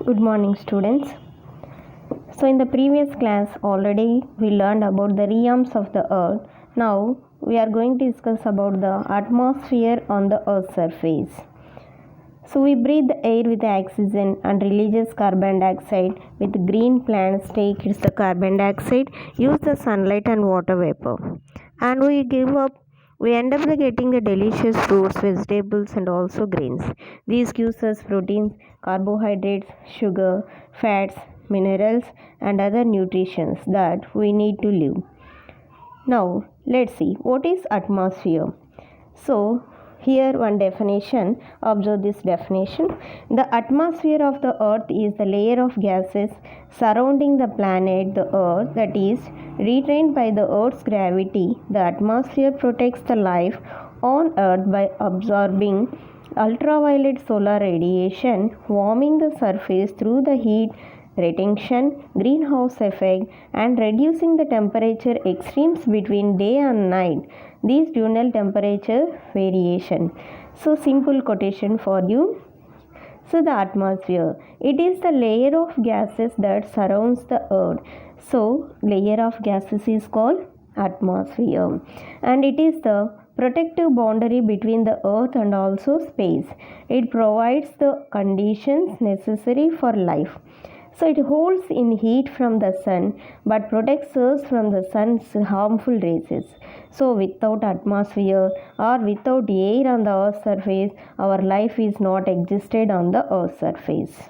Good morning, students. So, in the previous class, already we learned about the realms of the earth. Now, we are going to discuss about the atmosphere on the earth's surface. So, we breathe the air with oxygen and releases carbon dioxide. With green plants, take it's the carbon dioxide, use the sunlight and water vapor. And we end up getting the delicious fruits, vegetables, and also grains. These gives us proteins, carbohydrates, sugar, fats, minerals, and other nutrients that we need to live. Now, let's see what is atmosphere. So, here one definition, observe this definition. The atmosphere of the earth is the layer of gases surrounding the planet, the earth, that is retained by the earth's gravity. The atmosphere protects the life on earth by absorbing ultraviolet solar radiation, warming the surface through the heat retention, greenhouse effect, and reducing the temperature extremes between day and night. These dual temperature variation. So, simple quotation for you. So, the atmosphere, it is the layer of gases that surrounds the earth. So, layer of gases is called atmosphere, and it is the protective boundary between the earth and also space. It provides the conditions necessary for life. So it holds in heat from the sun but protects us from the sun's harmful rays. So without atmosphere or without air on the earth's surface, our life is not existed on the earth's surface.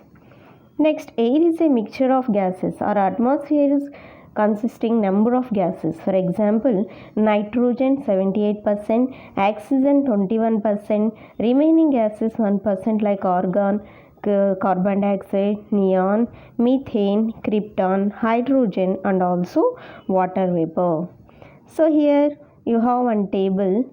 Next, air is a mixture of gases. Our atmosphere is consisting number of gases. For example, nitrogen 78%, oxygen 21%, remaining gases 1% like argon, carbon dioxide, neon, methane, krypton, hydrogen, and also water vapor. So here you have one table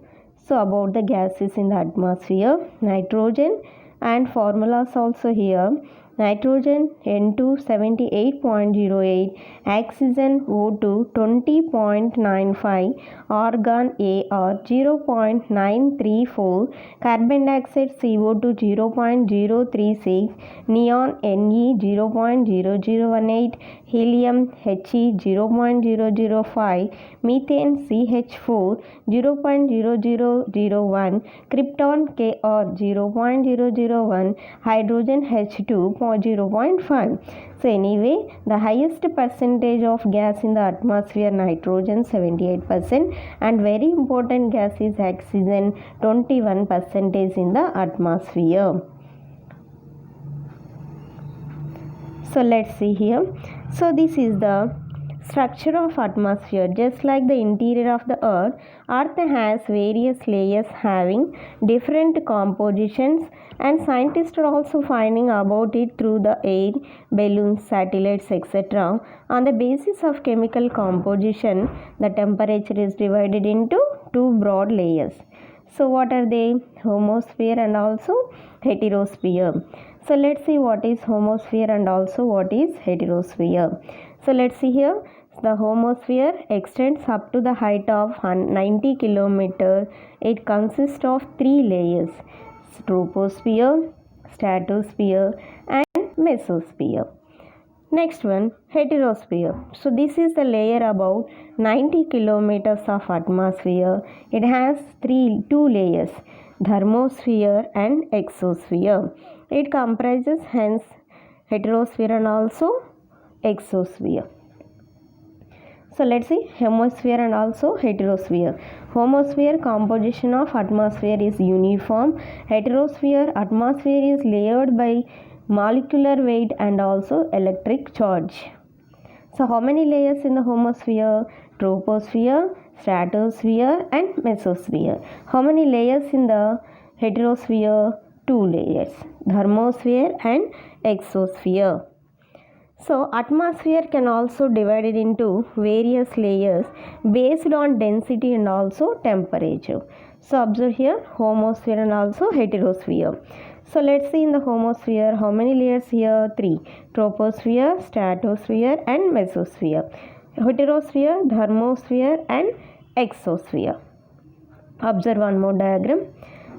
about the gases in the atmosphere. Nitrogen and formulas also here. Nitrogen N2 78.08, oxygen O2 20.95, argon AR 0.934, carbon dioxide CO2 0.036, neon Ne 0.0018, helium He 0.005, methane CH4 0.0001, krypton Kr 0.001, hydrogen H2 0.5. So anyway, the highest percentage of gas in the atmosphere, nitrogen 78%, and very important gas is oxygen 21% in the atmosphere. So let's see here. So this is the structure of atmosphere. Just like the interior of the earth has various layers having different compositions, and scientists are also finding about it through the air, balloons, satellites, etc. On the basis of chemical composition, the temperature is divided into two broad layers. So what are they? Homosphere and also heterosphere. So let's see what is homosphere and also what is heterosphere. So let's see here. The homosphere extends up to the height of 90 km. It consists of three layers: troposphere, stratosphere, and mesosphere. Next one, heterosphere. So this is the layer above 90 kilometers of atmosphere. It has two layers, thermosphere and exosphere. It comprises hence heterosphere and also exosphere. So let's see homosphere and also heterosphere. Homosphere composition of atmosphere is uniform. Heterosphere atmosphere is layered by molecular weight and also electric charge. So how many layers in the homosphere? Troposphere, stratosphere, and mesosphere. How many layers in the heterosphere? Two layers, thermosphere and exosphere. So atmosphere can also divide it into various layers based on density and also temperature. So observe here homosphere and also heterosphere. So let's see in the homosphere how many layers here? Three: troposphere, stratosphere, and mesosphere. Heterosphere, thermosphere, and exosphere. Observe one more diagram.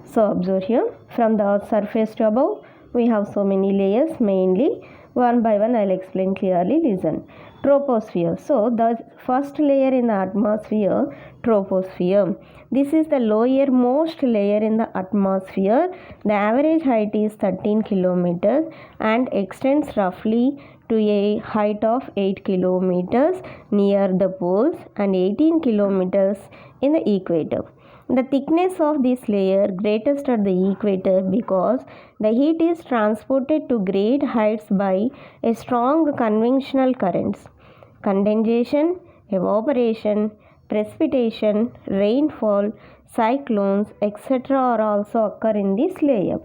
So observe here from the earth's surface to above we have so many layers, mainly One by one I'll explain clearly. Listen. Troposphere. So the first layer in the atmosphere, troposphere. This is the lowermost layer in the atmosphere. The average height is 13 kilometers and extends roughly to a height of 8 kilometers near the poles and 18 kilometers in the equator. The thickness of this layer greatest at the equator because the heat is transported to great heights by a strong convectional currents. Condensation, evaporation, precipitation, rainfall, cyclones, etc. are also occur in this layer.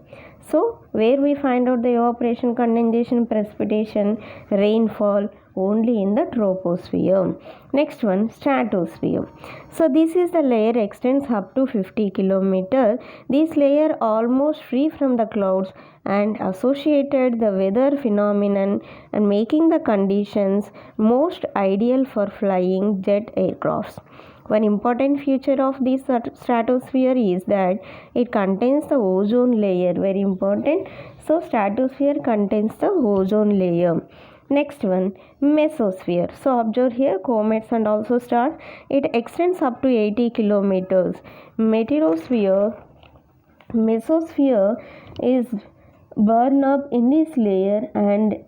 So, where we find out the evaporation, condensation, precipitation, rainfall only in the troposphere. Next one, stratosphere. So, this is the layer extends up to 50 kilometers. This layer almost free from the clouds and associated the weather phenomenon and making the conditions most ideal for flying jet aircrafts. One important feature of this stratosphere is that it contains the ozone layer. Very important. So, stratosphere contains the ozone layer. Next one, mesosphere. So, observe here comets and also stars. It extends up to 80 kilometers. Mesosphere is burned up in this layer and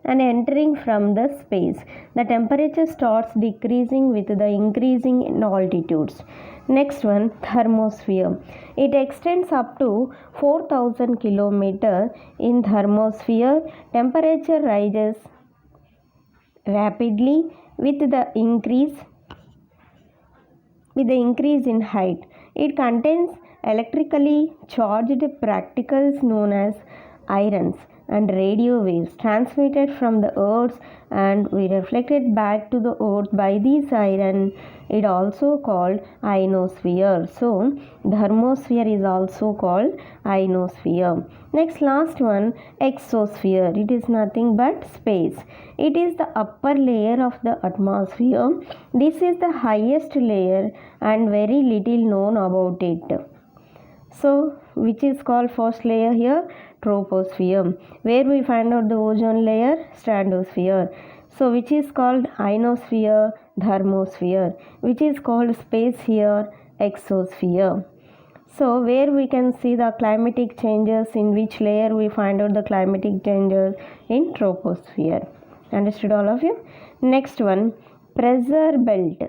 entering from the space. The temperature starts decreasing with the increasing in altitudes. Next one, thermosphere. It extends up to 4000 kilometers. In thermosphere, temperature rises rapidly with the increase in height. It contains electrically charged particles known as ions and radio waves transmitted from the earth and we reflected back to the earth by these iron. It also called ionosphere. So thermosphere is also called ionosphere. Next, last one, exosphere. It is nothing but space. It is the upper layer of the atmosphere. This is the highest layer and very little known about it. So which is called first layer here? Troposphere. Where we find out the ozone layer? Stratosphere. So which is called ionosphere? Thermosphere. Which is called space here? Exosphere. So where we can see the climatic changes, in which layer we find out the climatic changes? In troposphere. Understood all of you? Next one, pressure belt.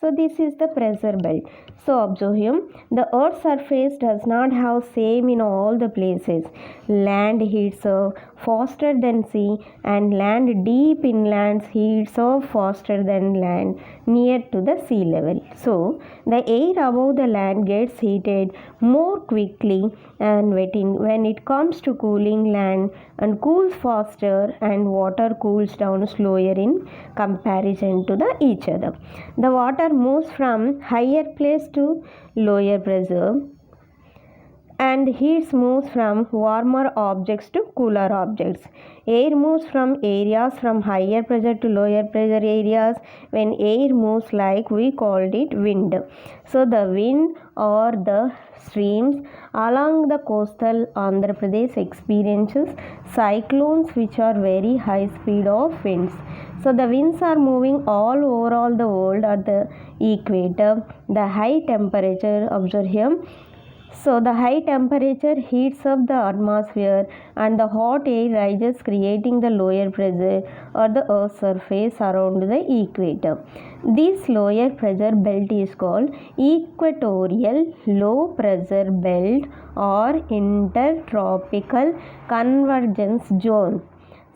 So this is the pressure belt. So observe here, the earth's surface does not have same in all the places. Land heats up faster than sea and land deep inland heats up faster than land near to the sea level. So the air above the land gets heated more quickly and when it comes to cooling land and cools faster and water cools down slower in comparison to the each other. The water moves from higher place to lower pressure and heat moves from warmer objects to cooler objects. Air moves from areas from higher pressure to lower pressure areas. When air moves, like we called it wind. So the wind or the streams along the coastal Andhra Pradesh experiences cyclones, which are very high speed of winds. So the winds are moving all over the world at the equator. The high temperature, observe here. So the high temperature heats up the atmosphere and the hot air rises, creating the lower pressure or the earth's surface around the equator. This lower pressure belt is called equatorial low pressure belt or intertropical convergence zone.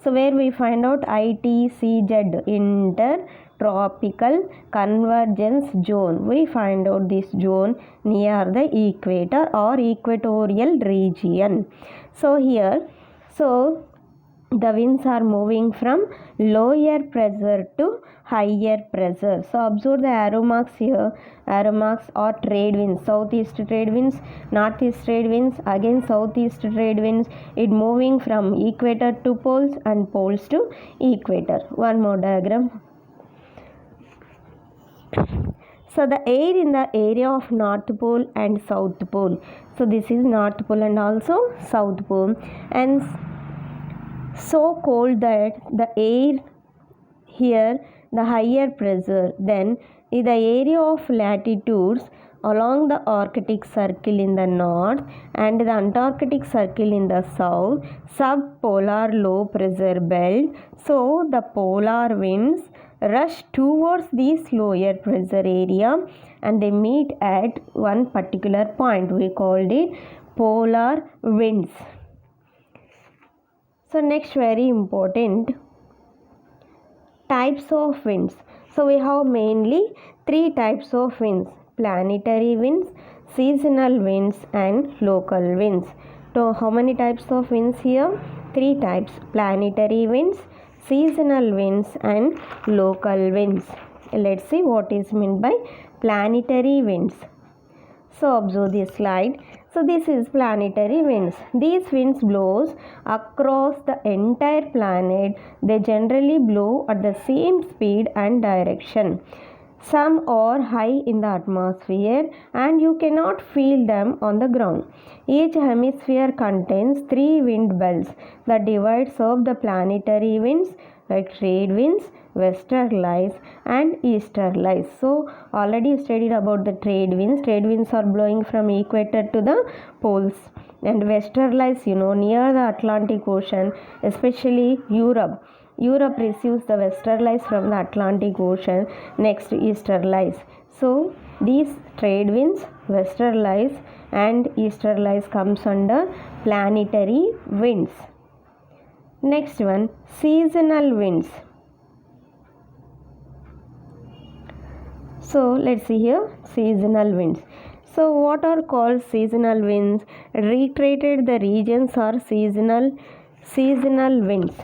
So where we find out ITCZ, intertropical convergence zone. We find out this zone near the equator or equatorial region. So here, the winds are moving from lower pressure to higher pressure. So observe the arrow marks here. Arrow marks are trade winds. Southeast trade winds, northeast trade winds, again southeast trade winds. It moving from equator to poles and poles to equator. One more diagram. So the air in the area of North Pole and South Pole. So this is North Pole and also South Pole. And so cold that the air here the higher pressure, then in the area of latitudes along the Arctic Circle in the north and the Antarctic Circle in the south, subpolar low pressure belt, so the polar winds rush towards this lower pressure area and they meet at one particular point. We called it polar winds. So next, very important, types of winds. So we have mainly three types of winds: planetary winds, seasonal winds and local winds. So how many types of winds here? Three types: planetary winds, seasonal winds and local winds. Let's see what is meant by planetary winds. So observe this slide. So this is planetary winds. These winds blows across the entire planet. They generally blow at the same speed and direction. Some are high in the atmosphere and you cannot feel them on the ground. Each hemisphere contains three wind belts that divide serve the planetary winds like trade winds, westerlies and easterlies. So already studied about the trade winds. Trade winds are blowing from equator to the poles, and westerlies, near the Atlantic Ocean, especially Europe. Europe receives the westerlies from the Atlantic Ocean. Next, easterlies. So these trade winds, westerlies and easterlies comes under planetary winds. Next one, seasonal winds. So let's see here, seasonal winds. So what are called seasonal winds? Reiterated the regions are seasonal winds.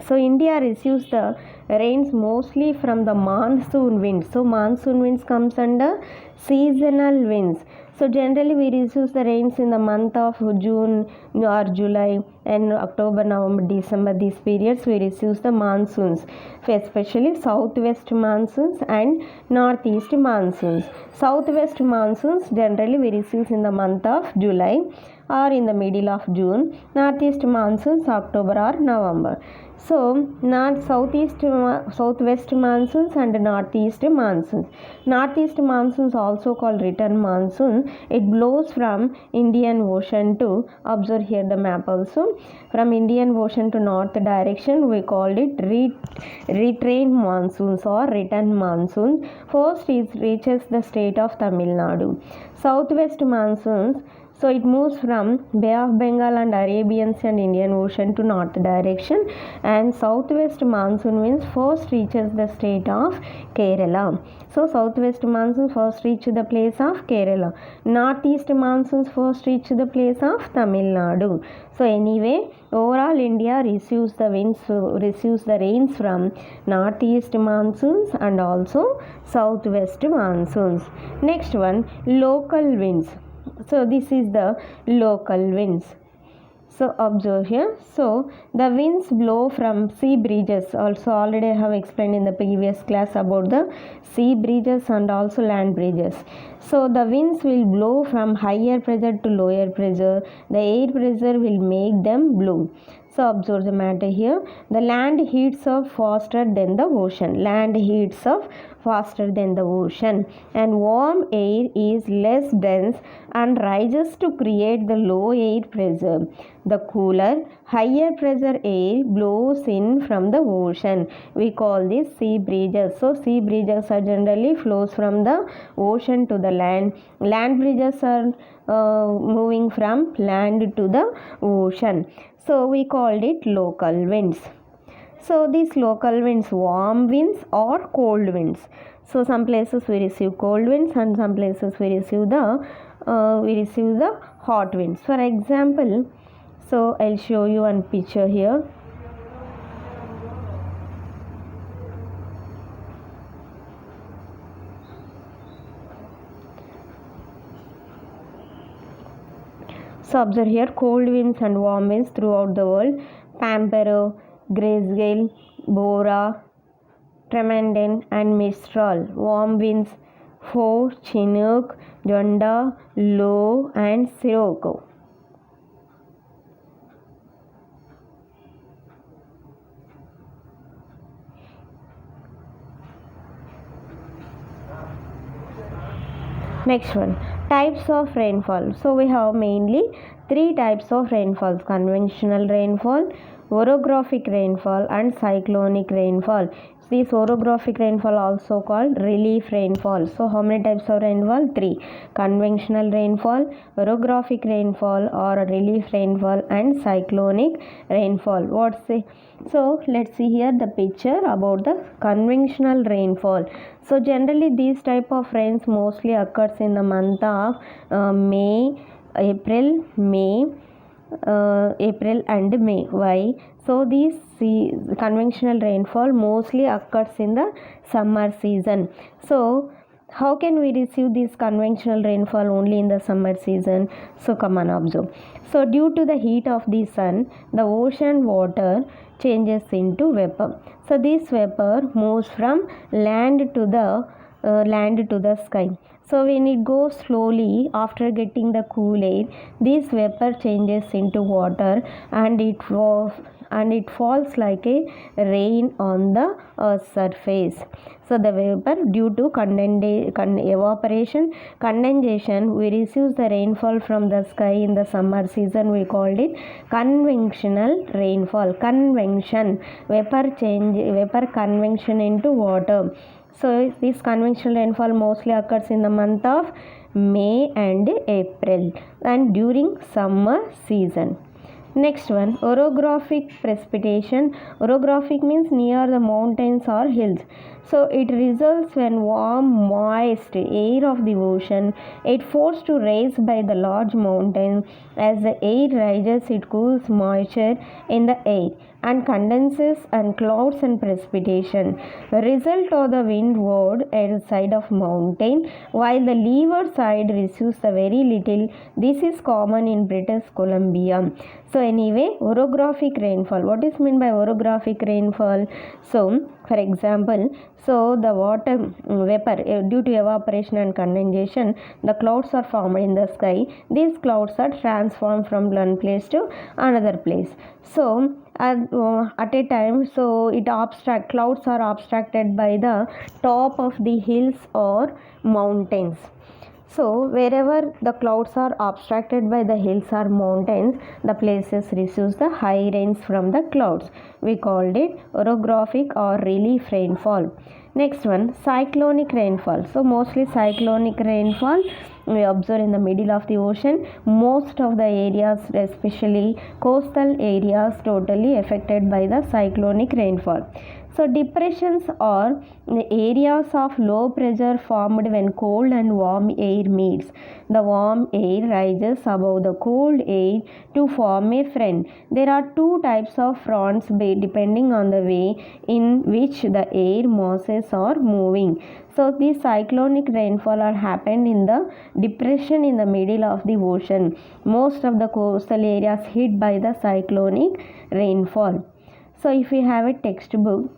So India receives the rains mostly from the monsoon winds. So monsoon winds comes under seasonal winds. So generally we receive the rains in the month of June or July and October, November, December. These periods we receive the monsoons, especially southwest monsoons and northeast monsoons. Southwest monsoons generally we receive in the month of July or in the middle of June. Northeast monsoons October or November. So southwest monsoons and northeast monsoons. Northeast monsoons also called return monsoon. It blows from Indian Ocean to, observe here the map also, from Indian Ocean to north direction. We called it retrain monsoons or return monsoons. First it reaches the state of Tamil Nadu. Southwest monsoons, so it moves from Bay of Bengal and Arabian Sea and Indian Ocean to north direction, and southwest monsoon winds first reaches the state of Kerala. So southwest monsoon first reach the place of Kerala. Northeast monsoons first reach the place of Tamil Nadu. So anyway, overall India receives the rains from northeast monsoons and also southwest monsoons. Next one, local winds. So this is the local winds. So observe here. So the winds blow from sea breezes. Also already I have explained in the previous class about the sea breezes and also land breezes. So the winds will blow from higher pressure to lower pressure. The air pressure will make them blow. So observe the matter here. The land heats up faster than the ocean. Land heats up faster than the ocean, and warm air is less dense and rises to create the low air pressure. The cooler, higher pressure air blows in from the ocean. We call this sea breezes. So sea breezes are generally flows from the ocean to the land. Land breezes are moving from land to the ocean. So we called it local winds. So these local winds, warm winds or cold winds. So some places we receive cold winds and some places we receive the hot winds. For example, so I'll show you one picture here. So observe here, cold winds and warm winds throughout the world. Pampero, Grayscale, Bora, Tremaden and Mistral. Warm winds, Fo, Chinook, Jonda, Low and Sirocco. Next one, types of rainfall. So we have mainly three types of rainfalls: conventional rainfall, orographic rainfall, and cyclonic rainfall. This orographic rainfall also called relief rainfall. So how many types of rainfall? Three: conventional rainfall, orographic rainfall or relief rainfall, and cyclonic rainfall. What's the So let's see here the picture about the conventional rainfall. So generally these type of rains mostly occurs in the month of April and May. Why? So these conventional rainfall mostly occurs in the summer season. So how can we receive this conventional rainfall only in the summer season? So come on, observe. So due to the heat of the sun, the ocean water changes into vapor. So this vapor moves from land to the sky. So when it goes slowly after getting the cool air, this vapor changes into water and it falls like a rain on the earth's surface. So the vapor, due to evaporation, condensation, we receive the rainfall from the sky in the summer season. We called it conventional rainfall. Convection, vapor convection into water. So this conventional rainfall mostly occurs in the month of May and April and during summer season. Next one, orographic precipitation. Orographic means near the mountains or hills. So it results when warm, moist air of the ocean it forced to rise by the large mountain. As the air rises, it cools moisture in the air and condenses and clouds and precipitation. The result of the windward side of mountain, while the leeward side receives the very little. This is common in British Columbia. So anyway, orographic rainfall. What is meant by orographic rainfall? So for example, so the water vapor due to evaporation and condensation, the clouds are formed in the sky. These clouds are transformed from one place to another place. So at a time, so clouds are abstracted by the top of the hills or mountains. So wherever the clouds are abstracted by the hills or mountains, the places receives the high rains from the clouds. We called it orographic or relief rainfall. Next one, cyclonic rainfall. So mostly cyclonic rainfall we observe in the middle of the ocean. Most of the areas, especially coastal areas, totally affected by the cyclonic rainfall. So depressions are the areas of low pressure formed when cold and warm air meets. The warm air rises above the cold air to form a front. There are two types of fronts depending on the way in which the air masses are moving. So these cyclonic rainfall are happened in the depression in the middle of the ocean. Most of the coastal areas hit by the cyclonic rainfall. So if we have a textbook,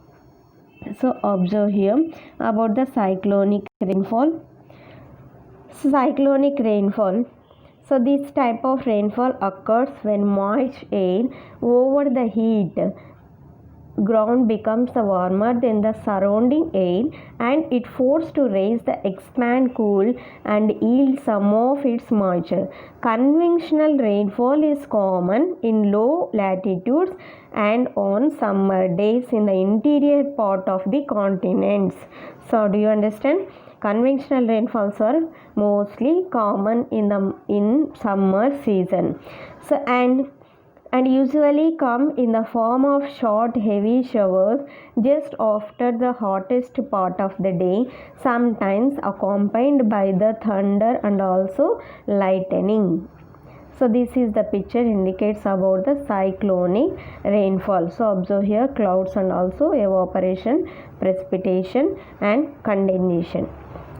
so observe here about the cyclonic rainfall. Cyclonic rainfall. So this type of rainfall occurs when moist air over the heat ground becomes warmer than the surrounding air and it forced to raise the expand, cool and yield some of its moisture. Conventional rainfall is common in low latitudes and on summer days in the interior part of the continents. So do you understand? Conventional rainfalls are mostly common in summer season. So and usually come in the form of short heavy showers just after the hottest part of the day, sometimes accompanied by the thunder and also lightning. So this is the picture indicates about the cyclonic rainfall. So observe here clouds and also evaporation, precipitation and condensation.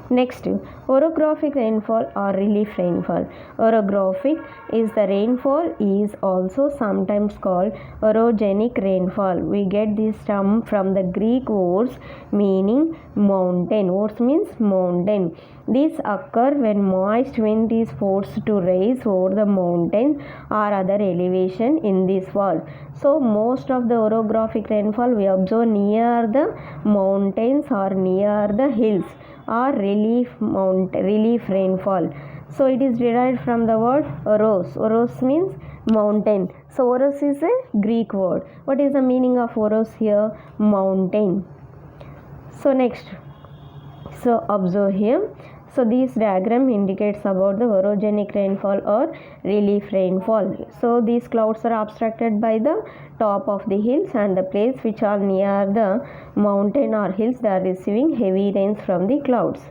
Next, orographic rainfall or relief rainfall. Orographic is the rainfall is also sometimes called orogenic rainfall. We get this term from the Greek words meaning mountain. Words means mountain. These occur when moist wind is forced to rise over the mountain or other elevation in this world. So most of the orographic rainfall we observe near the mountains or near the hills or relief rainfall. So it is derived from the word oros. Oros means mountain. So oros is a Greek word. What is the meaning of oros here? Mountain. So next, so observe here. So this diagram indicates about the orogenic rainfall or relief rainfall. So these clouds are abstracted by the top of the hills, and the place which are near the mountain or hills, they are receiving heavy rains from the clouds.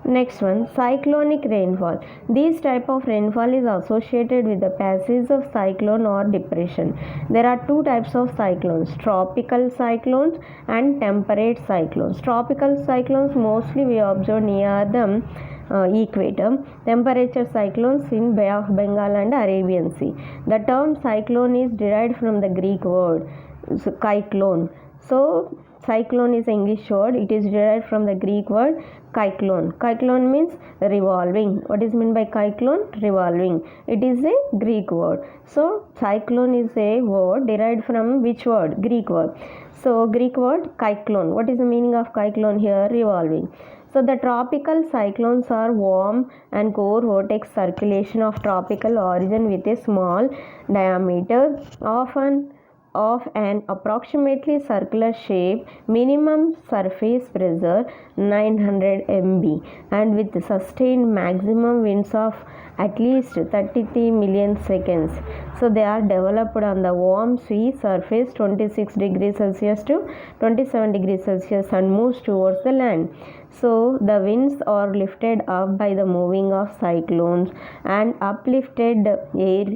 Next one, cyclonic rainfall. This type of rainfall is associated with the passage of cyclone or depression. There are two types of cyclones, tropical cyclones and temperate cyclones. Tropical cyclones mostly we observe near the equator. Temperature cyclones in Bay of Bengal and Arabian Sea. The term cyclone is derived from the Greek word kyklon. So cyclone is an English word. It is derived from the Greek word kyklon. Kyklon means revolving. What is meant by kyklon? Revolving. It is a Greek word. So cyclone is a word derived from which word? Greek word. So Greek word kyklon. What is the meaning of kyklon here? Revolving. So the tropical cyclones are warm and core vortex circulation of tropical origin with a small diameter, often of an approximately circular shape, minimum surface pressure 900 MB, and with sustained maximum winds of at least 33 million seconds. So they are developed on the warm sea surface 26 degrees Celsius to 27 degrees Celsius and moves towards the land. So the winds are lifted up by the moving of cyclones, and uplifted air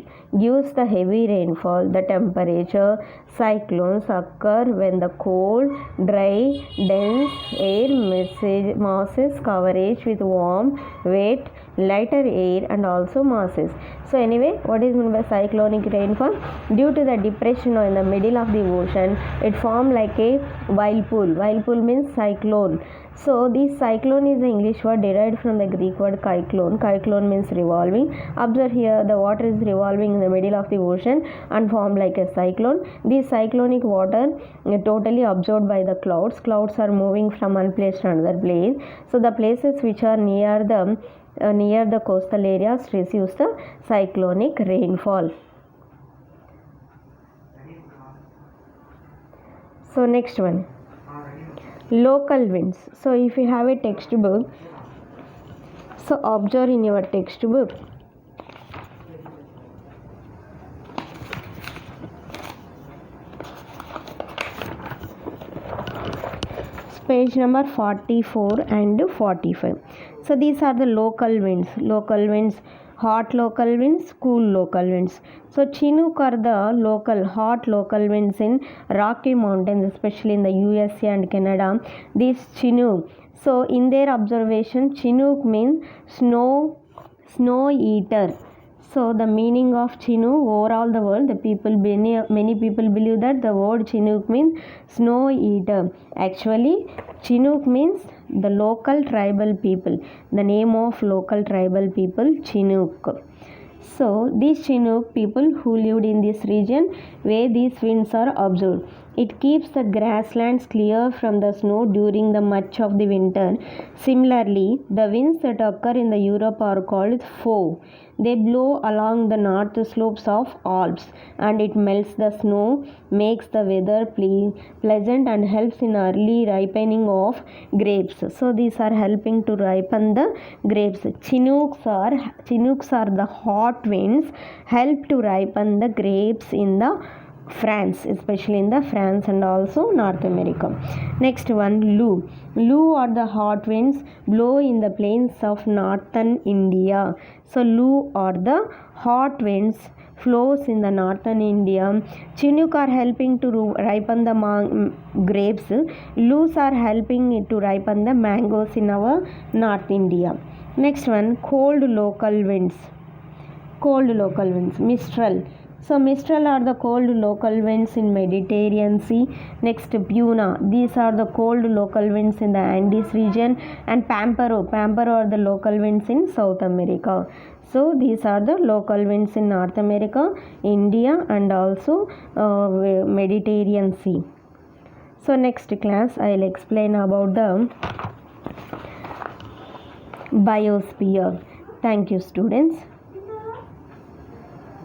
gives the heavy rainfall. The temperature cyclones occur when the cold, dry, dense air masses coverage with warm, wet, lighter air and also masses. So anyway, what is meant by cyclonic rainfall? Due to the depression in the middle of the ocean, it formed like a whirlpool. Whirlpool means cyclone. So this cyclone is the English word derived from the Greek word kyklon. Kyklon means revolving. Observe here, the water is revolving in the middle of the ocean and formed like a cyclone. This cyclonic water totally absorbed by the clouds. Clouds are moving from one place to another place. So the places which are near the coastal areas receives the cyclonic rainfall. So next one, local winds. So if you have a textbook, so observe in your textbook. Page number 44 and 45. So these are the local winds. Local winds, hot local winds, cool local winds. So Chinook are the hot local winds in Rocky Mountains, especially in the USA and Canada. These Chinook. So in their observation, Chinook means snow eater. So the meaning of Chinook overall the world, many people believe that the word Chinook means snow eater. Actually, Chinook means the local tribal people. The name of local tribal people, Chinook. So these Chinook people who lived in this region where these winds are observed. It keeps the grasslands clear from the snow during the much of the winter. Similarly, the winds that occur in the Europe are called foe. They blow along the north slopes of Alps, and it melts the snow, makes the weather pleasant and helps in early ripening of grapes. So these are helping to ripen the grapes. Chinooks are the hot winds, help to ripen the grapes in the France, especially in the France and also North America. Next one, Loo. Loo are the hot winds, blow in the plains of northern India. So Loo are the hot winds, flows in the northern India. Chinook are helping to ripen the grapes. Loos are helping to ripen the mangoes in our North India. Next one, cold local winds. Cold local winds, Mistral. So Mistral are the cold local winds in Mediterranean Sea. Next, Buna. These are the cold local winds in the Andes region. And Pampero are the local winds in South America. So these are the local winds in North America, India and also Mediterranean Sea. So next class I will explain about the biosphere. Thank you, students.